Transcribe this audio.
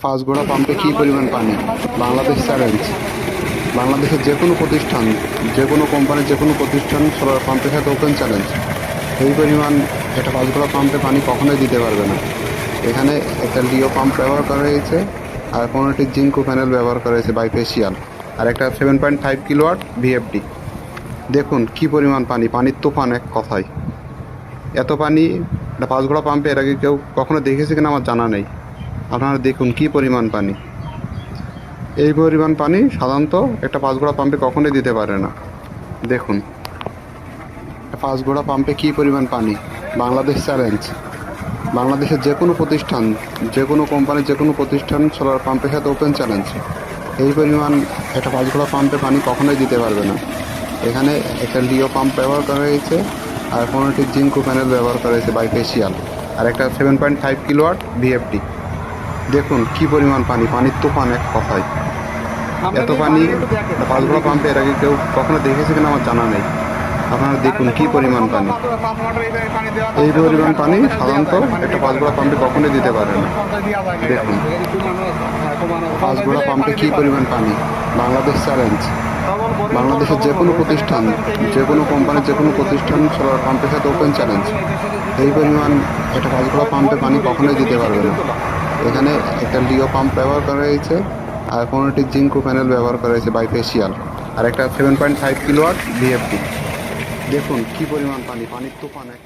ফাঁসগড়া পাম্পে কী পরিমাণ পানি? বাংলাদেশ চ্যালেঞ্জ। বাংলাদেশের যে কোনো প্রতিষ্ঠান, যে কোনো কোম্পানির যে কোনো প্রতিষ্ঠান সোলার পাম্পের সাথে ওপেন চ্যালেঞ্জ। এই পরিমাণ একটা ফাঁসগড়া পাম্পে পানি কখনোই দিতে পারবে না। এখানে একটা লিও পাম্প ব্যবহার করা হয়েছে, আর 15টি জিঙ্কো প্যানেল ব্যবহার করা হয়েছে বাইফেসিয়াল, আর একটা 7.5 কিলোওয়াট ভিএফডি। দেখুন কী পরিমাণ পানি, পানির তুফান এক কথায়। এত পানি একটা ফাঁসগড়া পাম্পে এর আগে কেউ কখনো দেখেছে কিনা আমার জানা নেই। আপনারা দেখুন কী পরিমাণ পানি। এই পরিমাণ পানি সাধারণত একটা পাঁচঘোড়া পাম্পে কখনোই দিতে পারে না। দেখুন পাঁচঘোড়া পাম্পে কী পরিমাণ পানি। বাংলাদেশ চ্যালেঞ্জ। বাংলাদেশের যে কোনো প্রতিষ্ঠান, যে কোনো কোম্পানির যে কোনো প্রতিষ্ঠান সোলার পাম্পের সাথে ওপেন চ্যালেঞ্জ। এই পরিমাণ একটা পাঁচঘোড়া পাম্পে পানি কখনোই দিতে পারবে না। এখানে একটা লিও পাম্প ব্যবহার করা হয়েছে, আর 15টি জিঙ্কো প্যানেল ব্যবহার করা হয়েছে বাইফেসিয়াল, আর একটা 7.5 কিলোওয়াট ভিএফডি। দেখুন কী পরিমাণ পানি, পানির তুফান এক কথায়। এত পানি পাঁচঘোড়া পাম্পে এর আগে কেউ কখনো দেখেছে কিনা আমার জানা নেই। আপনারা দেখুন কী পরিমাণ পানি। এই পরিমাণ পানি সাধারণত একটা পাঁচঘোড়া পাম্পে কখনোই দিতে পারে না। দেখুন পাঁচঘোড়া পাম্পে কী পরিমাণ পানি। বাংলাদেশ চ্যালেঞ্জ। বাংলাদেশের যে কোনো প্রতিষ্ঠান, যে কোনো কোম্পানির যে কোনো প্রতিষ্ঠান সোলার পাম্পের সাথে ওপেন চ্যালেঞ্জ। এই পরিমাণ একটা পাঁচঘোড়া পাম্পে পানি কখনোই দিতে পারবে না। এখানে একটা লিও পাম্প ব্যবহার করা হয়েছে, আর 15টি জিঙ্কো প্যানেল ব্যবহার করা হয়েছে বাইফেসিয়াল, আর একটা 7.5 কিলোওয়াট ভিএফডি। দেখুন কী পরিমাণ পানি, পানির তুফান এক।